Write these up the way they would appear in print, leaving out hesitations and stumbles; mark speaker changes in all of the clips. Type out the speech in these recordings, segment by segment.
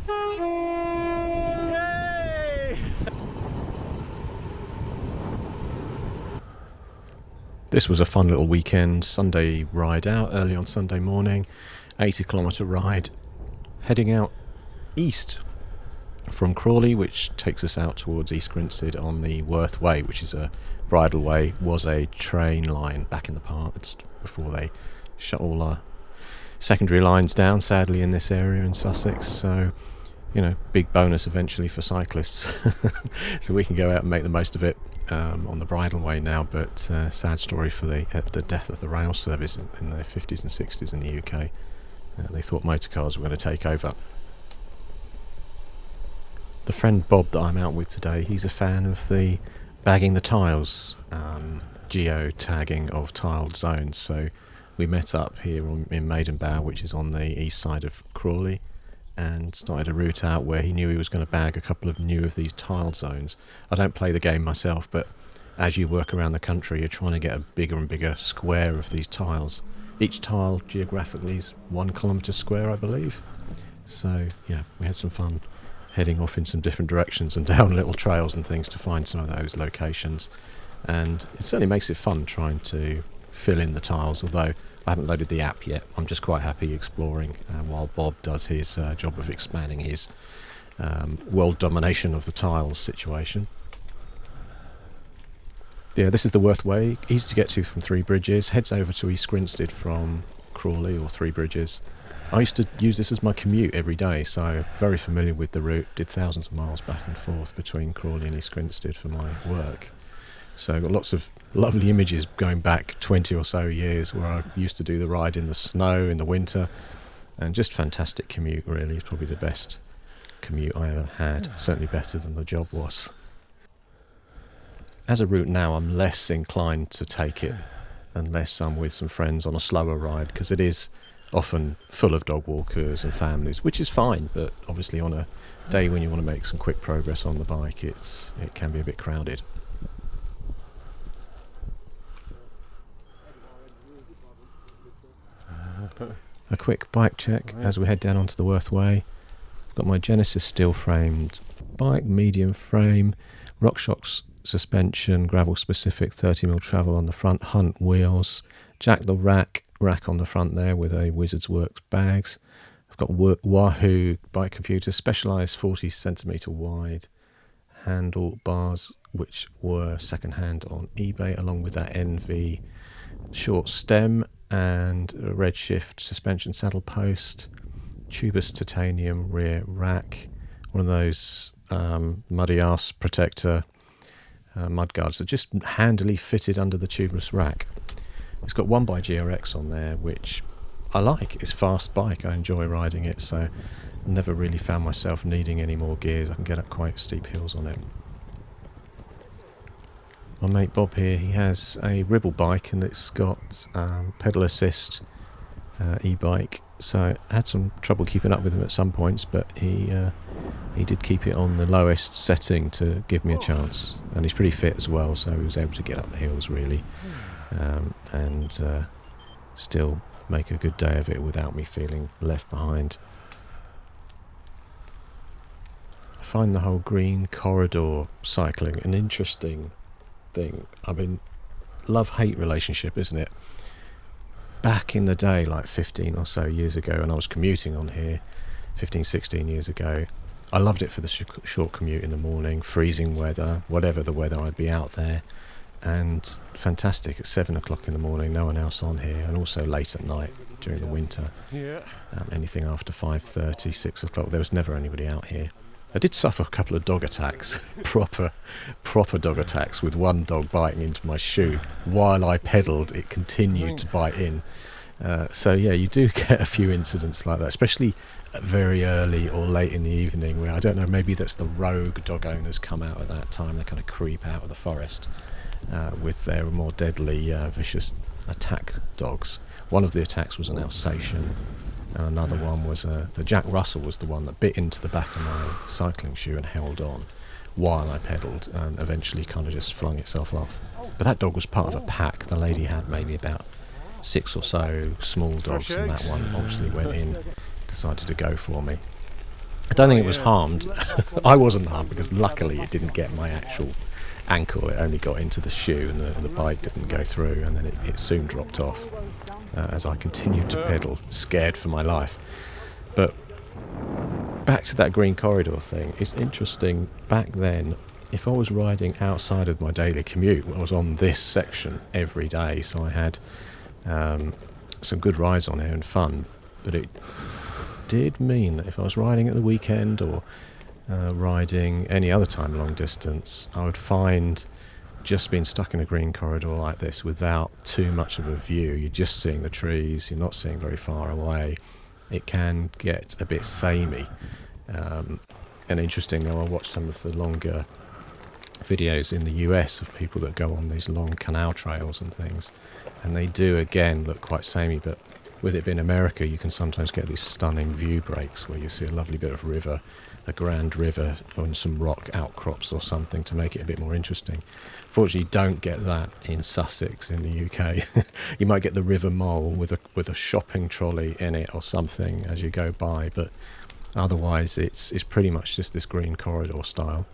Speaker 1: Yay!
Speaker 2: This was a fun little weekend Sunday ride out early on Sunday morning, 80-kilometre ride, heading out east from Crawley, which takes us out towards East Grinstead on the Worth Way, which is a bridle way, was a train line back in the past before they shut all our secondary lines down, sadly, in this area in Sussex. So, you know, big bonus eventually for cyclists. So we can go out and make the most of it on the bridle way now, but sad story for the death of the rail service in the 50s and 60s in the UK. They thought motor cars were going to take over. The friend Bob that I'm out with today, he's a fan of the bagging the tiles, geo-tagging of tiled zones. So we met up here in Maidenbow, which is on the east side of Crawley, and started a route out where he knew he was going to bag a couple of new of these tiled zones. I don't play the game myself, but as you work around the country, you're trying to get a bigger and bigger square of these tiles. Each tile geographically is 1 kilometre square, I believe. So yeah, we had some fun heading off in some different directions and down little trails and things to find some of those locations. And it certainly makes it fun trying to fill in the tiles, although I haven't loaded the app yet. I'm just quite happy exploring while Bob does his job of expanding his world domination of the tiles situation. Yeah, this is the Worth Way, easy to get to from Three Bridges, heads over to East Grinstead from Crawley or Three Bridges. I used to use this as my commute every day, so very familiar with the route, did thousands of miles back and forth between Crawley and East Grinstead for my work. So got lots of lovely images going back 20 or so years where I used to do the ride in the snow in the winter, and just fantastic commute really. It's probably the best commute I ever had, certainly better than the job was. As a route now, I'm less inclined to take it unless I'm with some friends on a slower ride, because it is often full of dog walkers and families, which is fine, but obviously on a day when you want to make some quick progress on the bike, it can be a bit crowded. A quick bike check as we head down onto the Worth Way. I've got my Genesis steel-framed bike, medium frame, RockShox suspension, gravel specific 30mm travel on the front, Hunt wheels, Jack the rack on the front there with a Wizards Works bags. I've got Wahoo bike computer, specialised 40cm wide handlebars, which were second hand on eBay, along with that NV short stem and a Redshift suspension saddle post, tubus titanium rear rack, one of those muddy arse protector mud guards that just handily fitted under the tubeless rack. It's got 1xGRX on there, which I like. It's a fast bike, I enjoy riding it, so never really found myself needing any more gears. I can get up quite steep hills on it. My mate Bob here, he has a Ribble bike, and it's got pedal assist e-bike, so I had some trouble keeping up with him at some points, but he did keep it on the lowest setting to give me a chance, and he's pretty fit as well, so he was able to get up the hills really, and still make a good day of it without me feeling left behind. I find the whole green corridor cycling an interesting thing. I mean, love-hate relationship, isn't it? Back in the day, like 15 or so years ago, when I was commuting on here, 15, 16 years ago, I loved it for the short commute in the morning, freezing weather, whatever the weather, I'd be out there, and fantastic at 7 o'clock in the morning, no one else on here, and also late at night during the winter. Anything after 5:30, 6 o'clock, there was never anybody out here. I did suffer a couple of dog attacks, proper dog attacks, with one dog biting into my shoe. While I pedalled, it continued to bite in. So yeah, you do get a few incidents like that, especially very early or late in the evening, where, I don't know, maybe that's the rogue dog owners come out at that time. They kind of creep out of the forest with their more deadly, vicious attack dogs. One of the attacks was an Alsatian. Another one was the Jack Russell was the one that bit into the back of my cycling shoe and held on while I pedalled, and eventually kind of just flung itself off. But that dog was part of a pack. The lady had maybe about 6 or so small dogs, and that one obviously went in, decided to go for me. I don't think it was harmed. I wasn't harmed because luckily it didn't get my actual ankle. It only got into the shoe, and the bike didn't go through, and then it soon dropped off as I continued to pedal, scared for my life. But back to that green corridor thing, it's interesting. Back then, if I was riding outside of my daily commute, I was on this section every day, so I had some good rides on here and fun. But it did mean that if I was riding at the weekend or riding any other time long distance, I would find just being stuck in a green corridor like this without too much of a view, you're just seeing the trees, you're not seeing very far away, it can get a bit samey. And interestingly, I watched some of the longer videos in the US of people that go on these long canal trails and things, and they do again look quite samey, but with it being America, you can sometimes get these stunning view breaks where you see a lovely bit of river, a grand river on some rock outcrops or something to make it a bit more interesting. Fortunately, you don't get that in Sussex in the UK. You might get the River Mole with a shopping trolley in it or something as you go by, but otherwise it's pretty much just this green corridor style.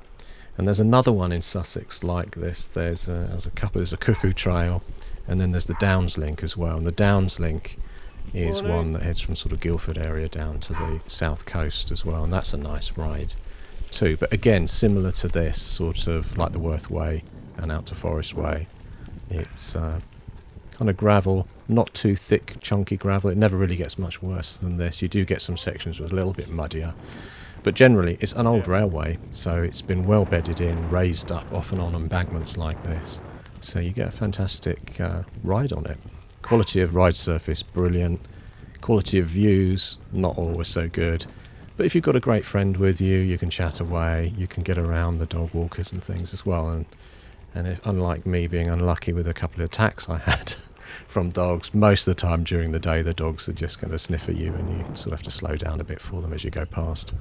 Speaker 2: And there's another one in Sussex like this. There's a Cuckoo Trail, and then there's the Downs Link as well. And the Downs Link is one that heads from sort of Guildford area down to the south coast as well, and that's a nice ride too. But again, similar to this, sort of like the Worth Way and out to Forest Way, it's kind of gravel, not too thick, chunky gravel. It never really gets much worse than this. You do get some sections with a little bit muddier, but generally it's an old railway, so it's been well bedded in, raised up, often on embankments like this, so you get a fantastic ride on it. Quality of ride surface, brilliant. Quality of views, not always so good. But if you've got a great friend with you, you can chat away, you can get around the dog walkers and things as well. And if, unlike me being unlucky with a couple of attacks I had from dogs, most of the time during the day the dogs are just going to sniff at you, and you sort of have to slow down a bit for them as you go past.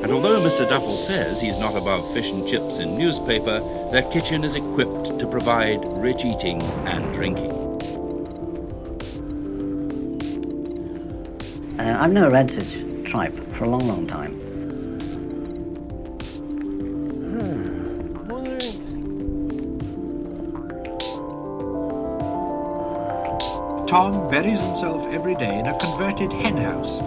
Speaker 3: And although Mr. Duffel says he's not above fish and chips and newspaper, their kitchen is equipped to provide rich eating and drinking.
Speaker 4: I've known a red-titched tripe for a long, long time.
Speaker 5: Tom buries himself every day in a converted hen house.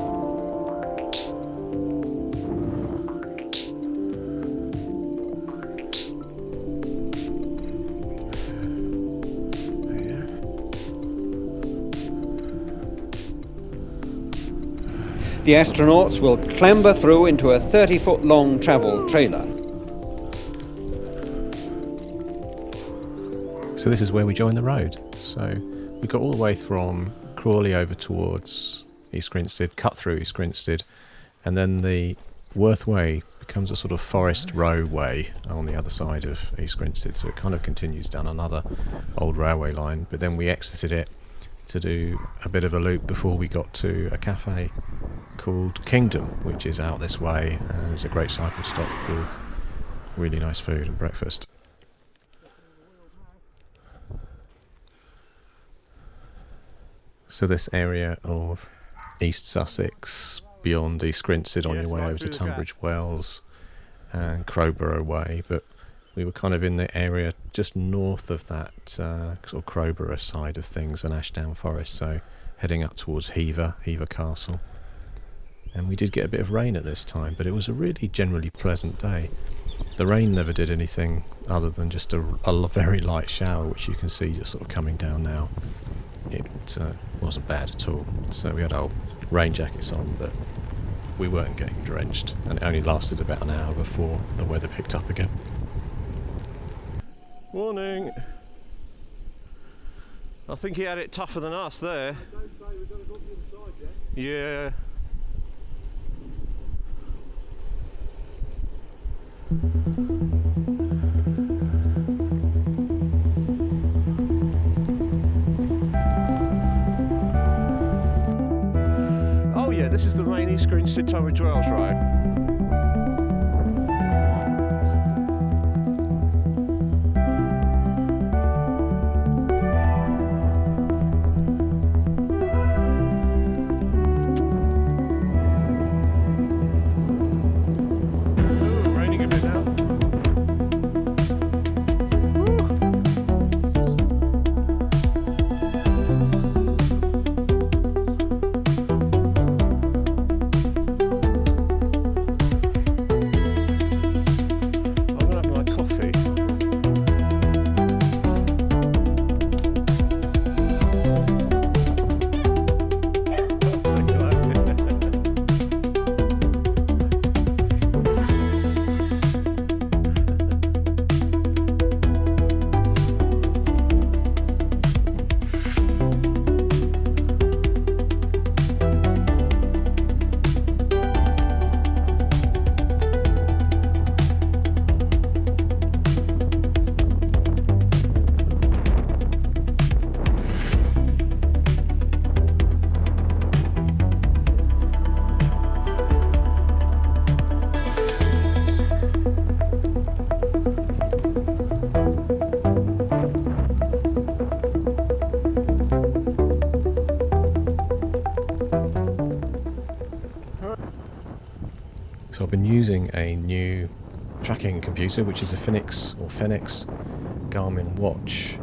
Speaker 6: The astronauts will clamber through into a 30-foot long travel trailer.
Speaker 2: So this is where we join the road. So we got all the way from Crawley over towards East Grinstead, cut through East Grinstead, and then the Worth Way becomes a sort of forest row way on the other side of East Grinstead, so it kind of continues down another old railway line, but then we exited it to do a bit of a loop before we got to a cafe called Kingdom, which is out this way, and it's a great cycle stop with really nice food and breakfast. So this area of East Sussex, beyond East Grinstead on your way over to Tunbridge Wells and Crowborough Way, but we were kind of in the area just north of that sort of Crowborough side of things and Ashdown Forest, so heading up towards Hever Castle. And we did get a bit of rain at this time, but it was a really generally pleasant day. The rain never did anything other than just a very light shower, which you can see just sort of coming down now. It wasn't bad at all. So we had our rain jackets on, but we weren't getting drenched, and it only lasted about an hour before the weather picked up again.
Speaker 1: Warning! I think he had it tougher than us there. Yeah. Oh yeah, this is the main East Grinstead Tunbridge Wells, right?
Speaker 2: I've been using a new tracking computer, which is a Fenix Garmin watch.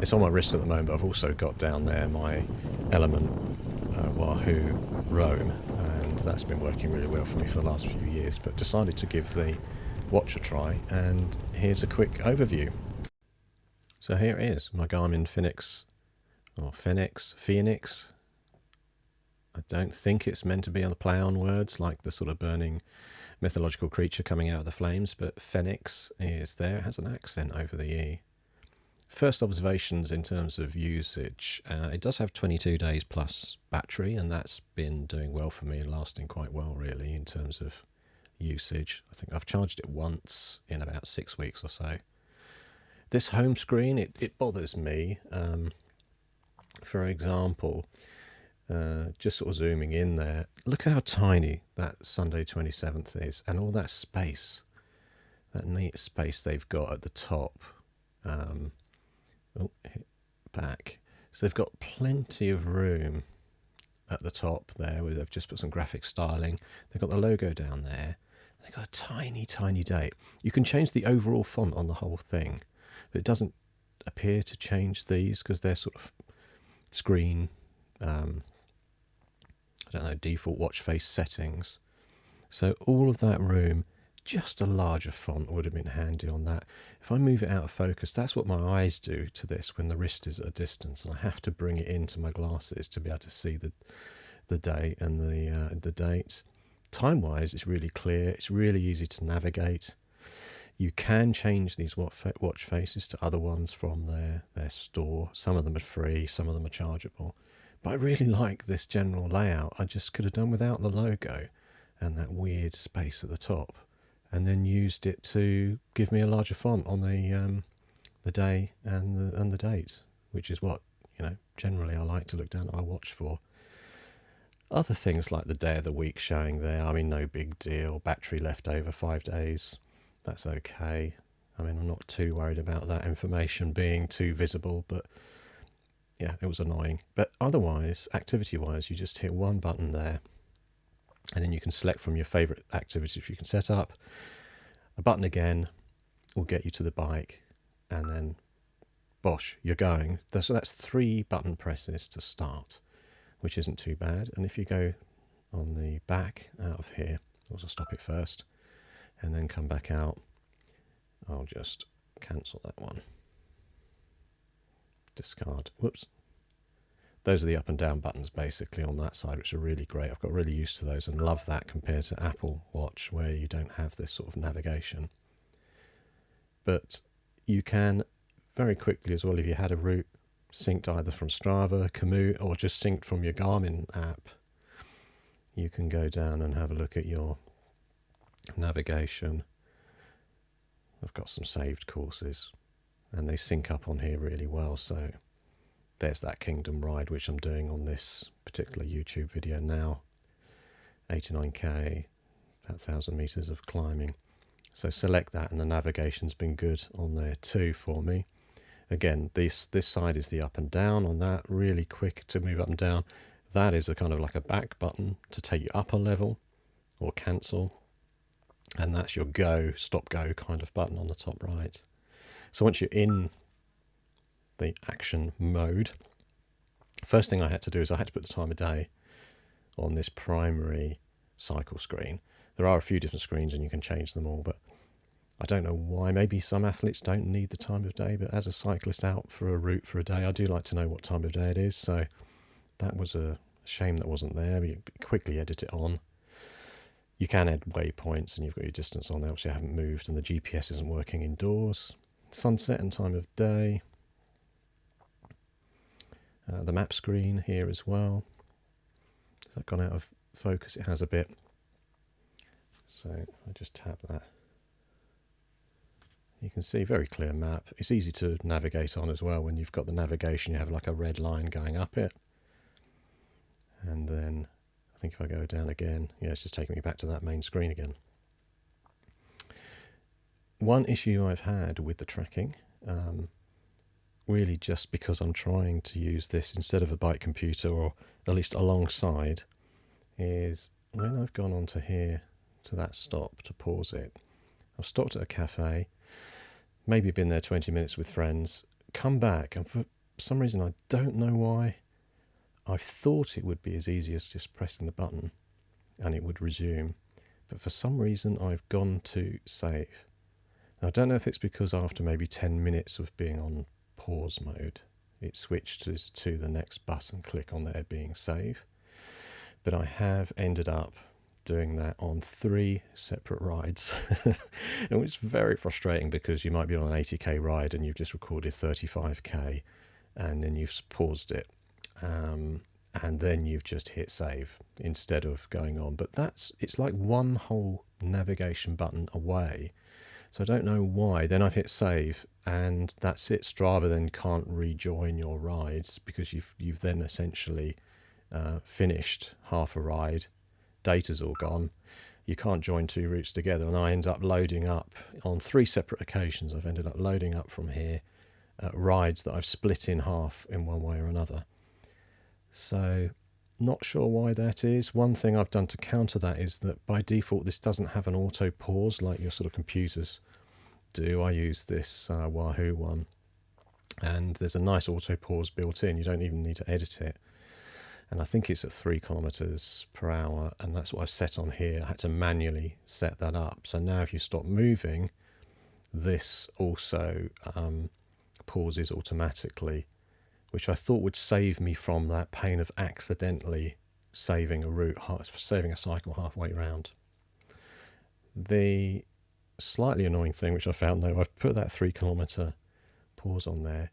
Speaker 2: It's on my wrist at the moment, but I've also got down there my Element Wahoo Roam, and that's been working really well for me for the last few years, but decided to give the watch a try, and here's a quick overview. So here it is, my Garmin Fenix. I don't think it's meant to be on the play on words like the sort of burning mythological creature coming out of the flames, but Fenix is there. It has an accent over the E. First observations in terms of usage, it does have 22 days plus battery, and that's been doing well for me, lasting quite well really in terms of usage. I think I've charged it once in about 6 weeks or so. This home screen, it bothers me. For example, just sort of zooming in there, look how tiny that Sunday 27th is, and all that space, that neat space they've got at the top. Back. So they've got plenty of room at the top there, where they've just put some graphic styling. They've got the logo down there. They've got a tiny, tiny date. You can change the overall font on the whole thing, but it doesn't appear to change these because they're sort of screen, I don't know, default watch face settings. So all of that room, just a larger font would have been handy on that. If I move it out of focus, that's what my eyes do to this when the wrist is at a distance, and I have to bring it into my glasses to be able to see the date and the date. Time-wise, it's really clear. It's really easy to navigate. You can change these watch faces to other ones from their store. Some of them are free, some of them are chargeable. But I really like this general layout. I just could have done without the logo and that weird space at the top, and then used it to give me a larger font on the day and the date, which is what, you know, generally I like to look down at my watch for. Other things like the day of the week showing there, I mean, no big deal. Battery left over 5 days, that's okay. I mean, I'm not too worried about that information being too visible, but yeah, it was annoying. But otherwise, activity-wise, you just hit one button there, and then you can select from your favourite activities you can set up. A button again will get you to the bike, and then bosh, you're going. So that's 3 button presses to start, which isn't too bad. And if you go on the back out of here, I'll stop it first and then come back out. I'll just cancel that one. Discard. Whoops. Those are the up and down buttons basically on that side, which are really great. I've got really used to those and love that compared to Apple Watch, where you don't have this sort of navigation. But you can very quickly as well, if you had a route synced either from Strava, Komoot, or just synced from your Garmin app, you can go down and have a look at your navigation. I've got some saved courses and they sync up on here really well. So there's that Kingdom ride, which I'm doing on this particular YouTube video now. 89k, about 1,000 meters of climbing. So select that, and the navigation's been good on there too for me. Again, this side is the up and down on that, really quick to move up and down. That is a kind of like a back button to take you up a level or cancel. And that's your go, stop go kind of button on the top right. So once you're in the action mode, first thing I had to do is I had to put the time of day on this primary cycle screen. There are a few different screens and you can change them all, but I don't know why. Maybe some athletes don't need the time of day, but as a cyclist out for a route for a day, I do like to know what time of day it is. So that was a shame that wasn't there. You quickly edit it on. You can add waypoints, and you've got your distance on there, which you haven't moved, and the GPS isn't working indoors. Sunset and time of day. The map screen here as well. Has that gone out of focus? It has a bit. So I just tap that. You can see very clear map. It's easy to navigate on as well. When you've got the navigation, you have like a red line going up it. And then I think if I go down again, yeah, it's just taking me back to that main screen again. One issue I've had with the tracking, really just because I'm trying to use this instead of a bike computer, or at least alongside, is when I've gone onto here to that stop to pause it. I've stopped at a cafe, maybe been there 20 minutes with friends, come back, and for some reason, I don't know why, I thought it would be as easy as just pressing the button and it would resume. But for some reason, I've gone to save. Now, I don't know if it's because after maybe 10 minutes of being on pause mode, it switched to the next button click on there being save. But I have ended up doing that on 3 separate rides. And it's very frustrating because you might be on an 80k ride and you've just recorded 35k and then you've paused it. And then you've just hit save instead of going on. But it's like one whole navigation button away. So I don't know why. Then I've hit save and that's it. Strava then can't rejoin your rides because you've then essentially finished half a ride. Data's all gone. You can't join 2 routes together. And I end up loading up on 3 separate occasions. I've ended up loading up from here rides that I've split in half in one way or another. So not sure why that is. One thing I've done to counter that is that by default this doesn't have an auto pause like your sort of computers do. I use this Wahoo one and there's a nice auto pause built in. You don't even need to edit it. And I think it's at 3 kilometers per hour, and that's what I've set on here. I had to manually set that up. So now if you stop moving, this also pauses automatically, which I thought would save me from that pain of accidentally saving a route, saving a cycle halfway round. The slightly annoying thing, which I found though, I've put that 3 kilometer pause on there,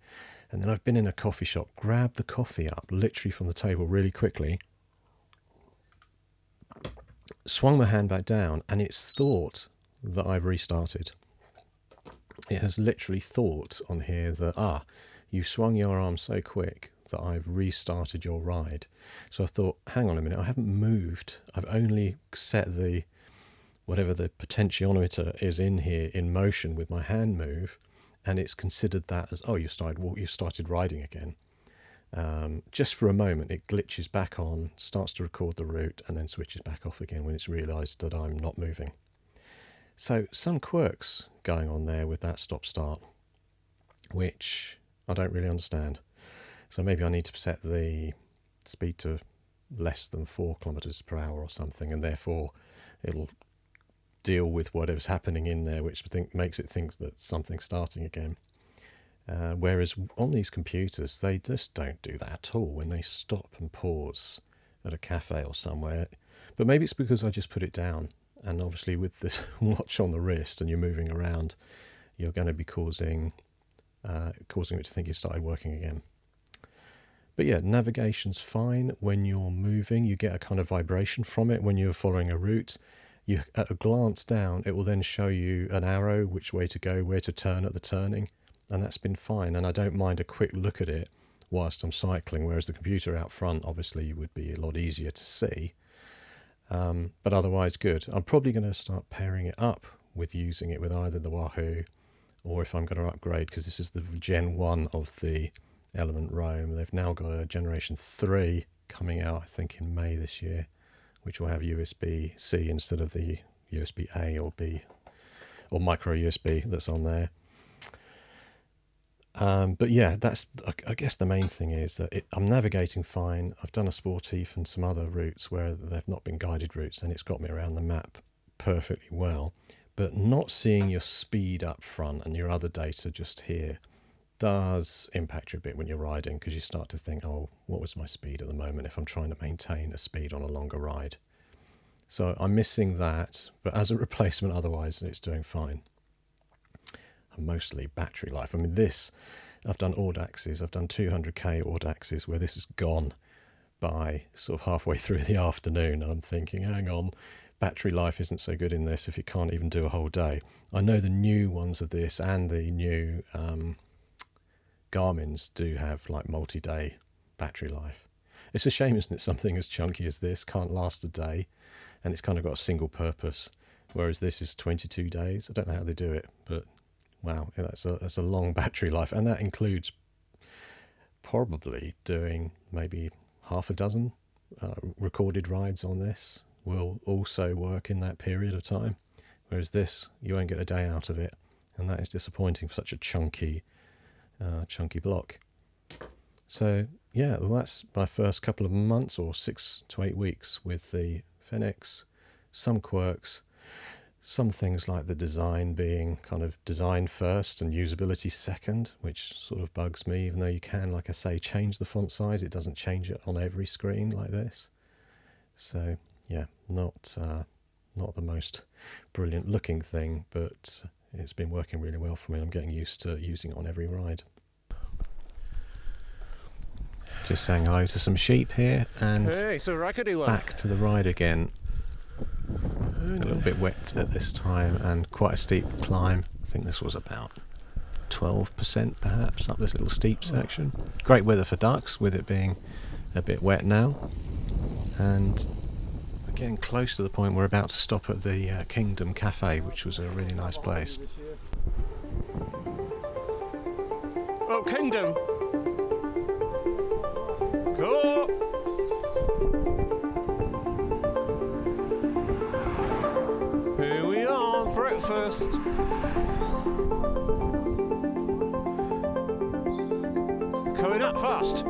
Speaker 2: and then I've been in a coffee shop, grabbed the coffee up literally from the table really quickly, swung my hand back down, and it's thought that I've restarted. It has literally thought on here that, you swung your arm so quick that I've restarted your ride. So I thought, hang on a minute, I haven't moved. I've only set whatever the potentiometer is in here in motion with my hand move, and it's considered that as, you started riding again. Just for a moment, it glitches back on, starts to record the route, and then switches back off again when it's realised that I'm not moving. So some quirks going on there with that stop-start, which I don't really understand. So maybe I need to set the speed to less than 4 kilometers per hour or something, and therefore it'll deal with whatever's happening in there, which I think makes it think that something's starting again. Whereas on these computers, they just don't do that at all when they stop and pause at a cafe or somewhere. But maybe it's because I just put it down, and obviously with this watch on the wrist and you're moving around, you're going to be causing it to think it started working again. But yeah, navigation's fine when you're moving. You get a kind of vibration from it when you're following a route. At a glance down, it will then show you an arrow, which way to go, where to turn at the turning, and that's been fine. And I don't mind a quick look at it whilst I'm cycling, whereas the computer out front obviously would be a lot easier to see. But otherwise good. I'm probably going to start pairing it up with using it with either the Wahoo, or if I'm going to upgrade, because this is the Gen 1 of the Element Roam. They've now got a Generation 3 coming out, I think, in May this year, which will have USB-C instead of the USB-A or B, or micro USB that's on there. But yeah, I guess the main thing is that I'm navigating fine. I've done a Sportif and some other routes where they've not been guided routes, and it's got me around the map perfectly well. But not seeing your speed up front and your other data just here does impact you a bit when you're riding, because you start to think, what was my speed at the moment if I'm trying to maintain a speed on a longer ride? So I'm missing that, but as a replacement otherwise it's doing fine. And mostly battery life. I mean, I've done Audaxes, I've done 200k Audaxes where this is gone by sort of halfway through the afternoon, and I'm thinking, hang on, battery life isn't so good in this if you can't even do a whole day. I know the new ones of this and the new Garmin's do have like multi-day battery life. It's a shame, isn't it, something as chunky as this can't last a day, and it's kind of got a single purpose, whereas this is 22 days. I don't know how they do it, but wow, yeah, that's a long battery life, and that includes probably doing maybe half a dozen recorded rides on this, will also work in that period of time, whereas this, you won't get a day out of it, and that is disappointing for such a chunky block. So yeah, well, that's my first couple of months, or 6 to 8 weeks, with the Fenix. Some quirks, some things like the design being kind of design first and usability second, which sort of bugs me, even though you can, like I say, change the font size. It doesn't change it on every screen like this. So yeah, not the most brilliant looking thing, but it's been working really well for me. I'm getting used to using it on every ride. Just saying hello to some sheep here, and
Speaker 1: Hey, it's a raggedy one.
Speaker 2: back to the ride again. A little bit wet at this time, and quite a steep climb. I think this was about 12% perhaps up this little steep section. Great weather for ducks, with it being a bit wet now. And we're getting close to the point we're about to stop at the Kingdom Cafe, which was a really nice place.
Speaker 1: Oh, Kingdom! Go! Here we are, breakfast. Coming up fast.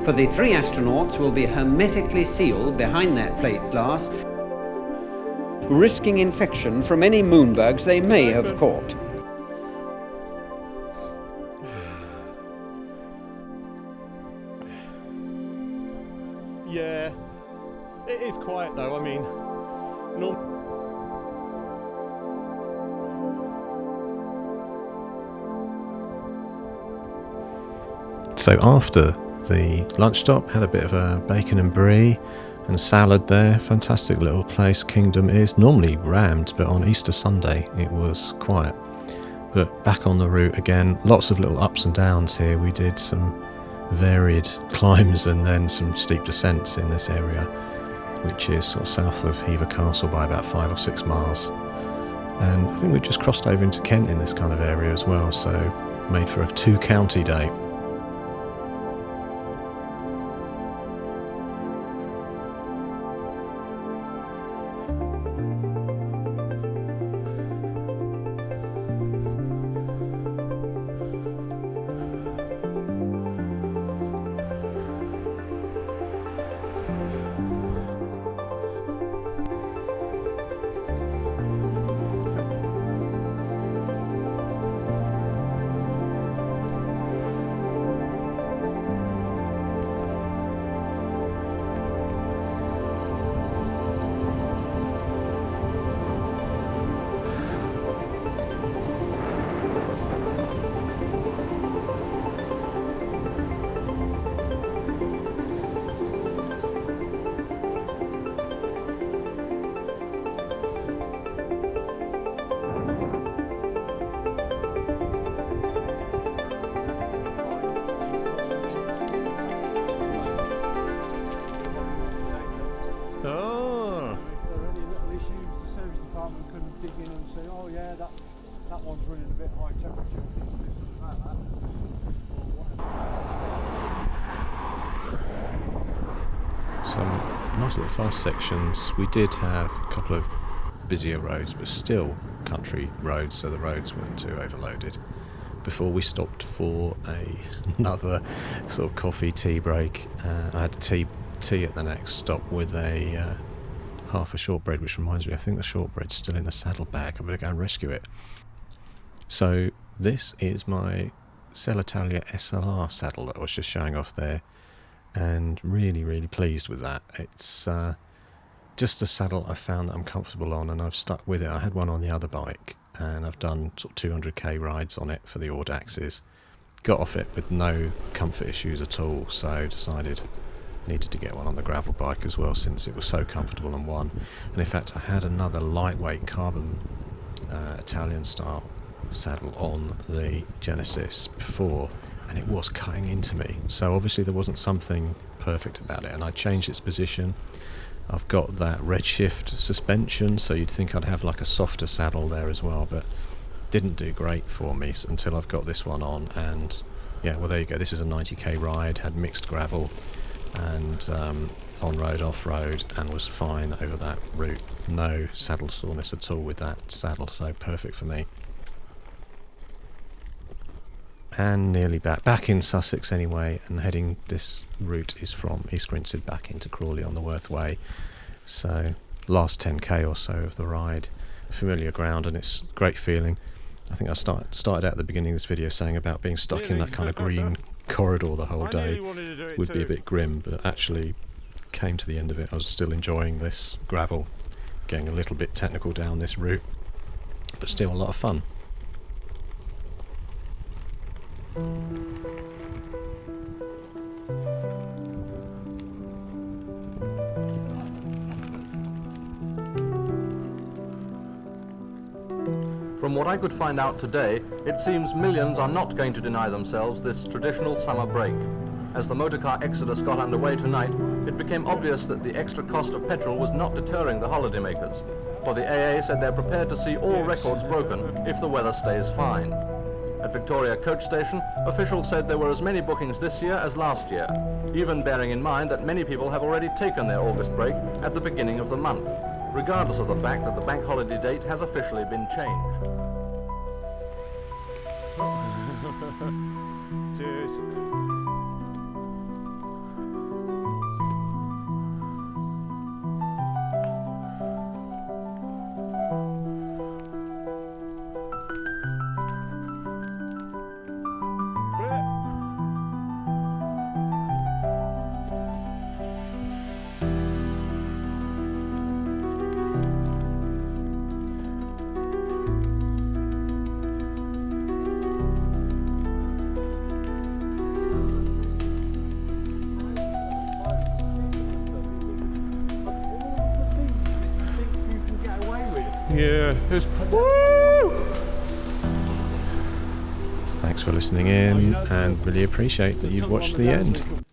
Speaker 6: For the 3 astronauts will be hermetically sealed behind that plate glass, risking infection from any moonbugs they may have caught.
Speaker 1: Yeah, it is quiet though. I mean,
Speaker 2: So after the lunch stop, had a bit of a bacon and brie and salad there. Fantastic little place Kingdom is. Normally rammed, but on Easter Sunday it was quiet. But back on the route again, lots of little ups and downs here. We did some varied climbs and then some steep descents in this area, which is sort of south of Hever Castle by about 5 or 6 miles. And I think we just crossed over into Kent in this kind of area as well, so made for a 2-county day. Some nice little fast sections. We did have a couple of busier roads, but still country roads, so the roads weren't too overloaded. Before we stopped for another sort of coffee tea break, I had tea at the next stop with a half a shortbread, which reminds me, I think the shortbread's still in the saddlebag. I'm going to go and rescue it. So this is my Celitalia SLR saddle that I was just showing off there, and really pleased with that. It's just a saddle I found that I'm comfortable on, and I've stuck with it. I had one on the other bike, and I've done sort of 200k rides on it for the Audaxes. Got off it with no comfort issues at all, so decided needed to get one on the gravel bike as well, since it was so comfortable on one. And in fact, I had another lightweight carbon Italian style saddle on the Genesis before, and it was cutting into me, so obviously there wasn't something perfect about it, and I changed its position. I've got that redshift suspension, so you'd think I'd have like a softer saddle there as well, but didn't do great for me until I've got this one on. And yeah, well, there you go. This is a 90k ride, had mixed gravel and on-road, off-road, and was fine over that route. No saddle soreness at all with that saddle, so perfect for me. And nearly back in Sussex anyway, and heading, this route is from East Grinstead back into Crawley on the Worth Way, so last 10k or so of the ride, familiar ground, and it's a great feeling. I think I started out at the beginning of this video saying about being stuck in that kind of green corridor the whole day would be a bit grim, but actually came to the end of it. I was still enjoying this gravel, getting a little bit technical down this route, but still a lot of fun.
Speaker 7: From what I could find out today, it seems millions are not going to deny themselves this traditional summer break. As the motorcar exodus got underway tonight, it became obvious that the extra cost of petrol was not deterring the holidaymakers, for the AA said they're prepared to see all records broken if the weather stays fine. At Victoria Coach Station, officials said there were as many bookings this year as last year, even bearing in mind that many people have already taken their August break at the beginning of the month, regardless of the fact that the bank holiday date has officially been changed.
Speaker 1: Cheers. Yeah, it's woo!
Speaker 2: Thanks for listening in, and really appreciate that you've watched the end.